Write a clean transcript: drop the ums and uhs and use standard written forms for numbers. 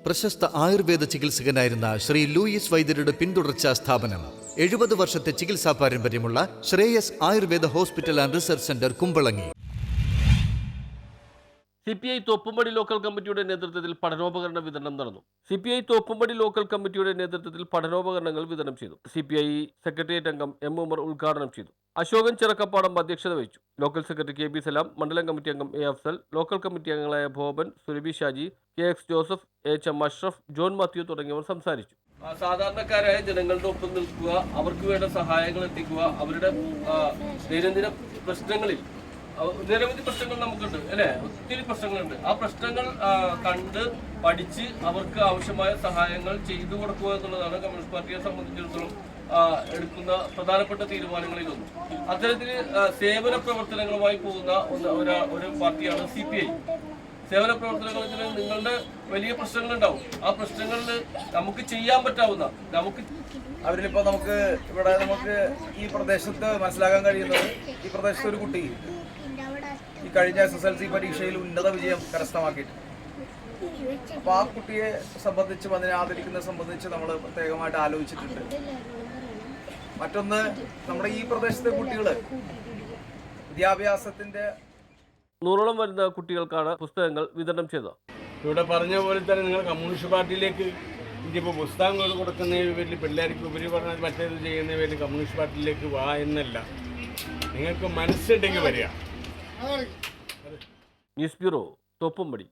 പ്രശസ്ത ആയുർവേദ ചികിത്സകനായിരുന്ന ശ്രീ ലൂയിസ് വൈദ്യരുടെ പിന്തുടർച്ചാ സ്ഥാപനം 70 വർഷത്തെ ചികിത്സാ പാരമ്പര്യമുള്ള Shreyas Ayurveda hospital and research centre Kumbalangi. CPI Thoppumpady local കമ്മിറ്റിയുടെ നേതൃത്വത്തിൽ പഠനോപകരണ വിതരണം നടന്നു. CPI തോപ്പുംപടി ലോക്കൽ കമ്മിറ്റിയുടെ നേതൃത്വത്തിൽ പഠനോപകരണങ്ങൾ വിതരണം ചെയ്തു. CPI സെക്രട്ടേറിയറ്റ് അംഗം M. ഉമർ ഉദ്ഘാടനം ചെയ്തു. അശോകൻ ചിറക്കപ്പാടം അധ്യക്ഷത വഹിച്ചു. ലോക്കൽ സെക്രട്ടറി KB സലാം, മണ്ഡലം കമ്മിറ്റി അംഗം A. അഫ്സൽ, ലോക്കൽ കമ്മിറ്റി അംഗങ്ങളായ Boban, Surabhi Shaji, KX Joseph, HM Ashraf, John Mathew തുടങ്ങിയവർ സംസാരിച്ചു. സാധാരണക്കാരായ ജനങ്ങളുടെ ഒപ്പം നിൽക്കുക, അവർക്ക് വേണ്ട സഹായങ്ങൾ എത്തിക്കുക, അവരുടെ ദൈനംദിന പ്രശ്നങ്ങളിൽ നിരവധി പ്രശ്നങ്ങൾ നമുക്കുണ്ട് അല്ലെ, ഒത്തിരി പ്രശ്നങ്ങളുണ്ട്. ആ പ്രശ്നങ്ങൾ കണ്ട് പഠിച്ച് അവർക്ക് ആവശ്യമായ സഹായങ്ങൾ ചെയ്തു കൊടുക്കുക എന്നുള്ളതാണ് കമ്മ്യൂണിസ്റ്റ് പാർട്ടിയെ സംബന്ധിച്ചിടത്തോളം എടുക്കുന്ന പ്രധാനപ്പെട്ട തീരുമാനങ്ങളിലൊന്നും. അത്തരത്തിൽ സേവന പ്രവർത്തനങ്ങളുമായി പോകുന്ന ഒരു പാർട്ടിയാണ് CPI. സേവന പ്രവർത്തനങ്ങളിൽ നിങ്ങളുടെ വലിയ പ്രശ്നങ്ങളുണ്ടാവും. ആ പ്രശ്നങ്ങളിൽ നമുക്ക് ചെയ്യാൻ പറ്റാവുന്ന അവരിലിപ്പോൾ നമുക്ക് ഈ പ്രദേശത്ത് മനസ്സിലാക്കാൻ കഴിയുന്നത്, ഈ പ്രദേശത്ത് ഒരു കുട്ടി ഈ കഴിഞ്ഞ SSLC പരീക്ഷയിൽ ഉന്നത വിജയം കരസ്ഥമാക്കിയിട്ടുണ്ട്. അപ്പോൾ ആ കുട്ടിയെ സംബന്ധിച്ചും അതിനെ ആദരിക്കുന്നത് സംബന്ധിച്ച് നമ്മൾ പ്രത്യേകമായിട്ട് ആലോചിച്ചിട്ടുണ്ട്. മറ്റൊന്ന്, നമ്മുടെ ഈ പ്രദേശത്തെ കുട്ടികൾ വിദ്യാഭ്യാസത്തിന്റെ 100ഓളം വരുന്ന കുട്ടികൾക്കാണ് പുസ്തകങ്ങൾ വിതരണം ചെയ്തത്. ഇവിടെ പറഞ്ഞ പോലെ തന്നെ നിങ്ങൾ കമ്മ്യൂണിസ്റ്റ് പാർട്ടിയിലേക്ക് ഇതിപ്പോൾ പുസ്തകങ്ങൾ കൊടുക്കുന്നതിന് പേരിൽ പിള്ളേർക്ക് ഉപരി പറഞ്ഞാൽ മറ്റേത് ചെയ്യുന്ന പേരിൽ കമ്മ്യൂണിസ്റ്റ് പാർട്ടിയിലേക്ക് വാ എന്നല്ല, നിങ്ങൾക്ക് മനസ്സുണ്ടെങ്കിൽ വരിക. News bureau, Thoppumpady.